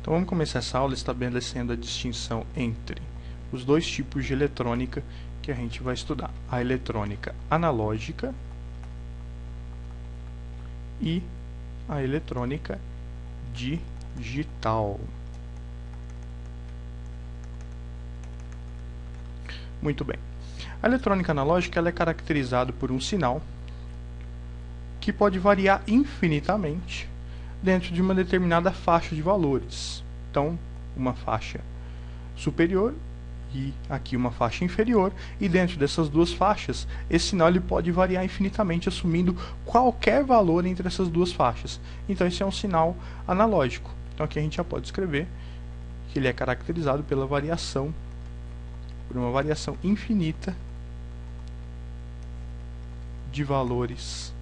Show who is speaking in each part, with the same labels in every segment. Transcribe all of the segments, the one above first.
Speaker 1: Então vamos começar essa aula estabelecendo a distinção entre os dois tipos de eletrônica que a gente vai estudar: a eletrônica analógica e a eletrônica digital. Muito bem. A eletrônica analógica ela é caracterizada por um sinal que pode variar infinitamente dentro de uma determinada faixa de valores. Então, uma faixa superior e aqui uma faixa inferior, e dentro dessas duas faixas, esse sinal ele pode variar infinitamente, assumindo qualquer valor entre essas duas faixas. Então, esse é um sinal analógico. Então, aqui a gente já pode escrever que ele é caracterizado por uma variação infinita de valores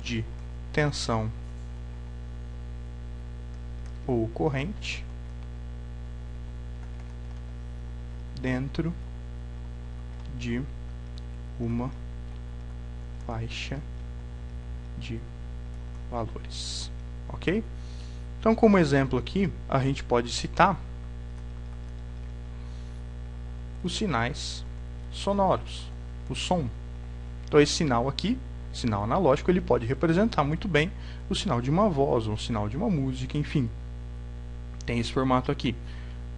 Speaker 1: de tensão ou corrente dentro de uma faixa de valores, ok? Então, como exemplo aqui, a gente pode citar os sinais sonoros, o som. Então, esse sinal aqui, sinal analógico, ele pode representar muito bem o sinal de uma voz, ou um sinal de uma música, enfim. Tem esse formato aqui.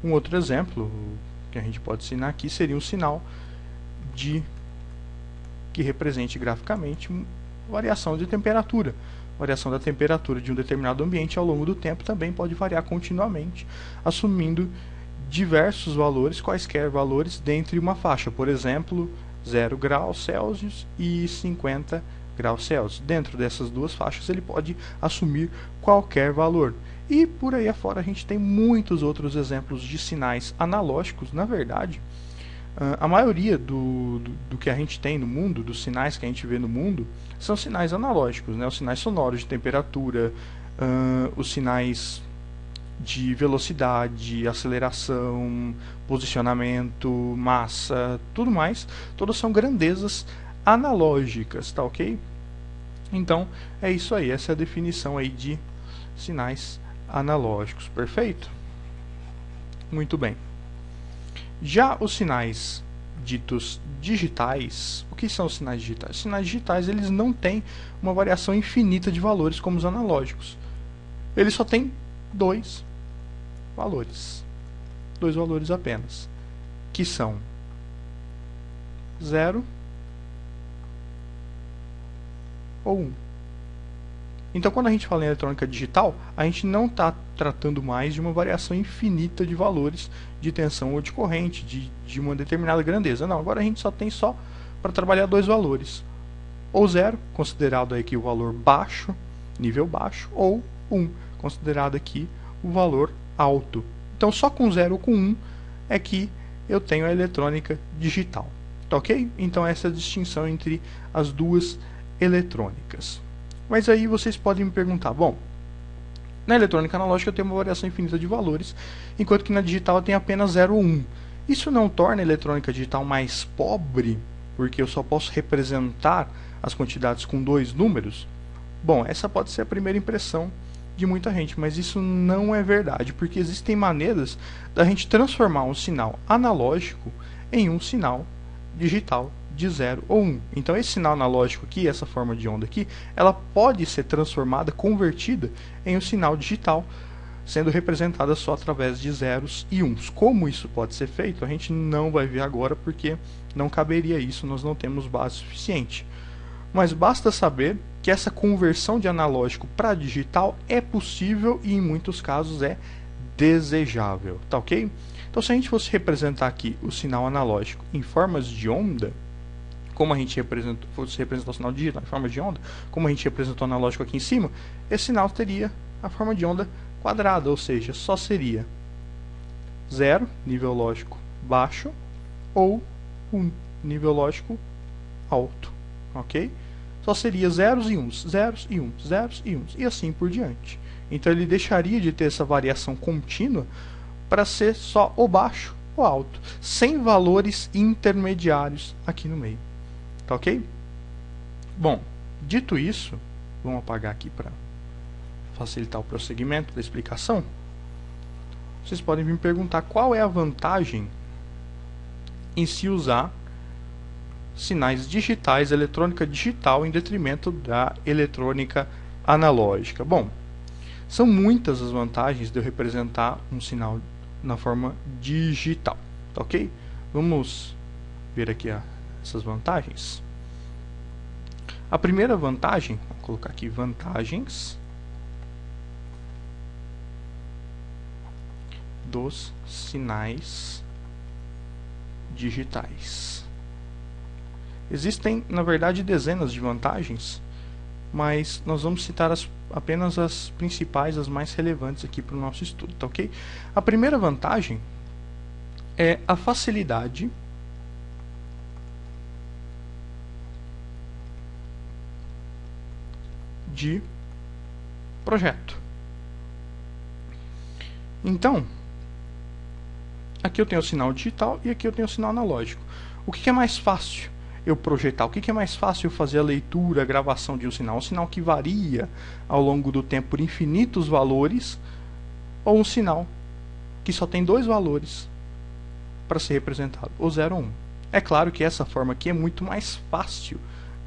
Speaker 1: Um outro exemplo que a gente pode ensinar aqui seria um sinal que represente graficamente variação de temperatura. Variação da temperatura de um determinado ambiente ao longo do tempo também pode variar continuamente, assumindo diversos valores, quaisquer valores, dentro de uma faixa. Por exemplo, 0 graus Celsius e 50 graus Celsius. Dentro dessas duas faixas ele pode assumir qualquer valor. E por aí afora a gente tem muitos outros exemplos de sinais analógicos. Na verdade, a maioria do que a gente tem no mundo, dos sinais que a gente vê no mundo, são sinais analógicos, né? Os sinais sonoros de temperatura, os sinais de velocidade, aceleração, posicionamento, massa, tudo mais, todas são grandezas analógicas, tá ok? Então, é isso aí, essa é a definição aí de sinais analógicos, perfeito? Muito bem. Já os sinais ditos digitais, o que são os sinais digitais? Os sinais digitais, eles não têm uma variação infinita de valores como os analógicos. Eles só têm dois valores apenas, que são 0 ou 1. Então, quando a gente fala em eletrônica digital, a gente não está tratando mais de uma variação infinita de valores de tensão ou de corrente, de uma determinada grandeza. Não, agora a gente só tem para trabalhar dois valores. Ou 0, considerado aqui o valor baixo, nível baixo, ou 1, considerado aqui o valor alto. Então, só com 0 ou com 1 é que eu tenho a eletrônica digital. Tá ok? Então, essa é a distinção entre as duas eletrônicas. Mas aí vocês podem me perguntar, bom, na eletrônica analógica eu tenho uma variação infinita de valores, enquanto que na digital eu tenho apenas 0 ou 1. Isso não torna a eletrônica digital mais pobre, porque eu só posso representar as quantidades com dois números? Bom, essa pode ser a primeira impressão de muita gente, mas isso não é verdade, porque existem maneiras da gente transformar um sinal analógico em um sinal digital de 0 ou 1. Então, esse sinal analógico aqui, essa forma de onda aqui, ela pode ser transformada, convertida em um sinal digital, sendo representada só através de zeros e uns. Como isso pode ser feito, a gente não vai ver agora, porque não caberia isso, nós não temos base suficiente. Mas basta saber que essa conversão de analógico para digital é possível e em muitos casos é desejável, tá ok? Então, se a gente fosse representar aqui o sinal analógico em formas de onda, como a gente fosse representar o sinal digital em forma de onda, como a gente representou o analógico aqui em cima, esse sinal teria a forma de onda quadrada, ou seja, só seria 0, nível lógico baixo, ou 1, nível lógico alto, ok? Só seria zeros e uns, zeros e uns, zeros e uns, e assim por diante. Então ele deixaria de ter essa variação contínua para ser só o baixo ou alto, sem valores intermediários aqui no meio. Tá ok? Bom, dito isso, vamos apagar aqui para facilitar o prosseguimento da explicação, vocês podem me perguntar qual é a vantagem em se usar sinais digitais, eletrônica digital, em detrimento da eletrônica analógica. Bom, são muitas as vantagens de eu representar um sinal na forma digital, tá ok? Vamos ver aqui essas vantagens. A primeira vantagem, vou colocar aqui vantagens dos sinais digitais. Existem, na verdade, dezenas de vantagens, mas nós vamos citar apenas as principais, as mais relevantes aqui para o nosso estudo, tá ok? A primeira vantagem é a facilidade de projeto. Então, aqui eu tenho o sinal digital e aqui eu tenho o sinal analógico. O que é mais fácil eu projetar? O que é mais fácil eu fazer a leitura, a gravação de um sinal que varia ao longo do tempo por infinitos valores, ou um sinal que só tem dois valores para ser representado, o 0 ou 1. É claro que essa forma aqui é muito mais fácil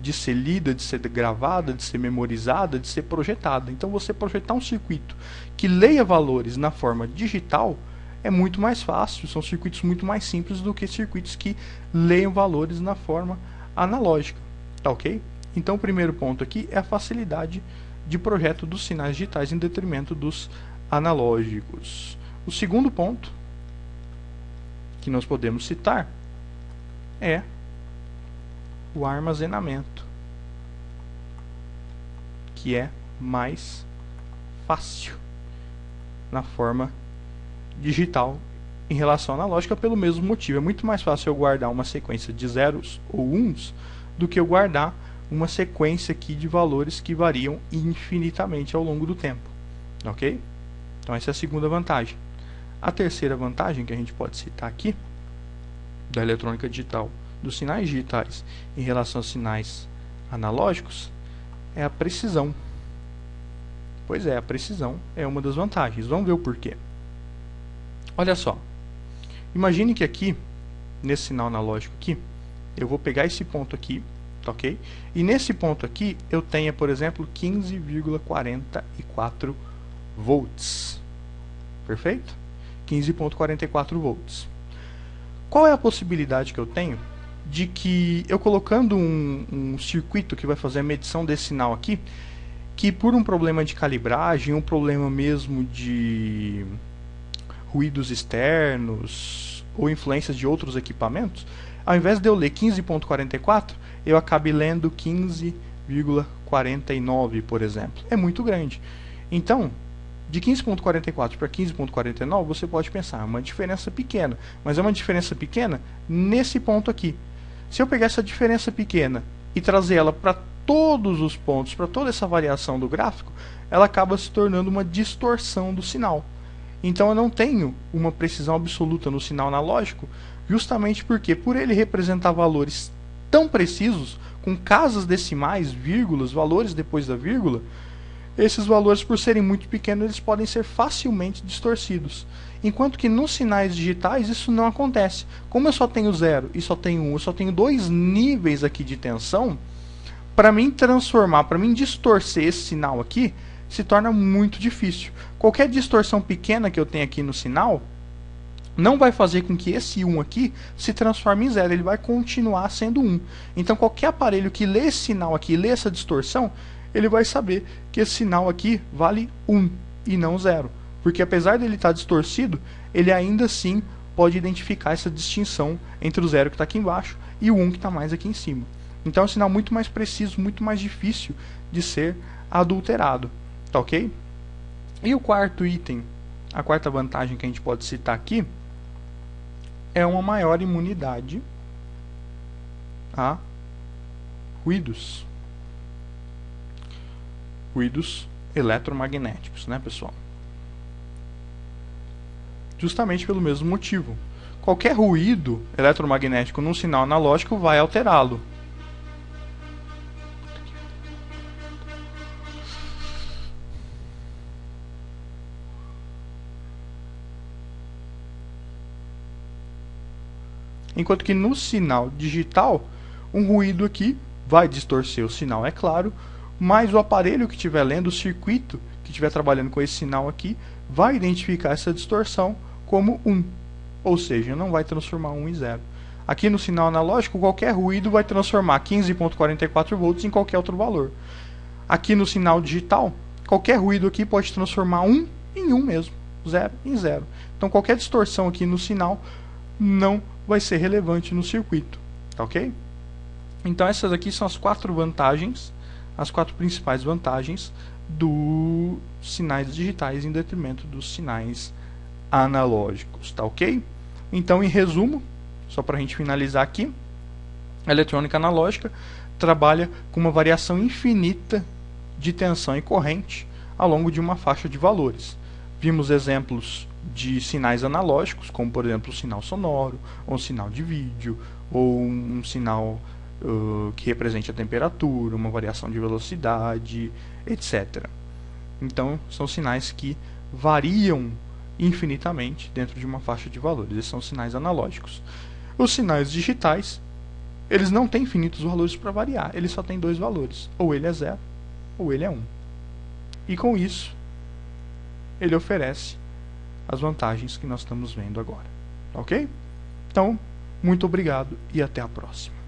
Speaker 1: de ser lida, de ser gravada, de ser memorizada, de ser projetada. Então você projetar um circuito que leia valores na forma digital é muito mais fácil, são circuitos muito mais simples do que circuitos que leiam valores na forma analógica, tá ok? Então o primeiro ponto aqui é a facilidade de projeto dos sinais digitais em detrimento dos analógicos. O segundo ponto que nós podemos citar é o armazenamento, que é mais fácil na forma digital em relação à analógica pelo mesmo motivo. É muito mais fácil eu guardar uma sequência de zeros ou uns do que eu guardar uma sequência aqui de valores que variam infinitamente ao longo do tempo, ok? Então essa é a segunda vantagem. A terceira vantagem que a gente pode citar aqui da eletrônica digital, dos sinais digitais em relação aos sinais analógicos, é a precisão. Pois é, a precisão é uma das vantagens. Vamos ver o porquê. Olha só, imagine que aqui, nesse sinal analógico aqui, eu vou pegar esse ponto aqui, tá ok? E nesse ponto aqui eu tenha, por exemplo, 15,44 volts. Perfeito? 15,44 volts. Qual é a possibilidade que eu tenho de que eu colocando um circuito que vai fazer a medição desse sinal aqui, que por um problema de calibragem, um problema mesmo de ruídos externos ou influências de outros equipamentos, ao invés de eu ler 15,44, eu acabe lendo 15,49, por exemplo. É muito grande. Então, de 15,44 para 15,49, você pode pensar, é uma diferença pequena, mas é uma diferença pequena nesse ponto aqui. Se eu pegar essa diferença pequena e trazer ela para todos os pontos, para toda essa variação do gráfico, ela acaba se tornando uma distorção do sinal. Então eu não tenho uma precisão absoluta no sinal analógico, justamente porque, por ele representar valores tão precisos, com casas decimais, vírgulas, valores depois da vírgula, esses valores, por serem muito pequenos, eles podem ser facilmente distorcidos. Enquanto que nos sinais digitais isso não acontece. Como eu só tenho 0 e só tenho 1, eu só tenho dois níveis aqui de tensão, para mim transformar, para mim distorcer esse sinal aqui, se torna muito difícil. Qualquer distorção pequena que eu tenha aqui no sinal não vai fazer com que esse 1 aqui se transforme em 0, ele vai continuar sendo 1. Então qualquer aparelho que lê esse sinal aqui, lê essa distorção, ele vai saber que esse sinal aqui vale 1 e não 0. Porque apesar dele estar distorcido, ele ainda assim pode identificar essa distinção entre o 0 que está aqui embaixo e o 1 que está mais aqui em cima. Então é um sinal muito mais preciso, muito mais difícil de ser adulterado. Tá ok? E o quarto item, a quarta vantagem que a gente pode citar aqui, é uma maior imunidade a ruídos. Ruídos eletromagnéticos, né, pessoal? Justamente pelo mesmo motivo. Qualquer ruído eletromagnético num sinal analógico vai alterá-lo. Enquanto que no sinal digital, um ruído aqui vai distorcer o sinal, é claro, mas o aparelho que estiver lendo, o circuito que estiver trabalhando com esse sinal aqui, vai identificar essa distorção como 1, ou seja, não vai transformar 1 em 0. Aqui no sinal analógico, qualquer ruído vai transformar 15,44 volts em qualquer outro valor. Aqui no sinal digital, qualquer ruído aqui pode transformar 1 em 1 mesmo, 0 em 0. Então qualquer distorção aqui no sinal não vai ser relevante no circuito, tá ok? Então essas aqui são as 4 vantagens, as 4 principais vantagens dos sinais digitais em detrimento dos sinais analógicos, tá ok? Então, em resumo, só para a gente finalizar aqui, a eletrônica analógica trabalha com uma variação infinita de tensão e corrente ao longo de uma faixa de valores. Vimos exemplos de sinais analógicos, como por exemplo o sinal sonoro, ou um sinal de vídeo, ou um sinal que represente a temperatura, uma variação de velocidade, etc. Então, são sinais que variam infinitamente dentro de uma faixa de valores. Esses são sinais analógicos. Os sinais digitais, eles não têm infinitos valores para variar, eles só têm 2 valores, ou ele é 0, ou ele é 1. E com isso, ele oferece as vantagens que nós estamos vendo agora. Ok? Então, muito obrigado e até a próxima.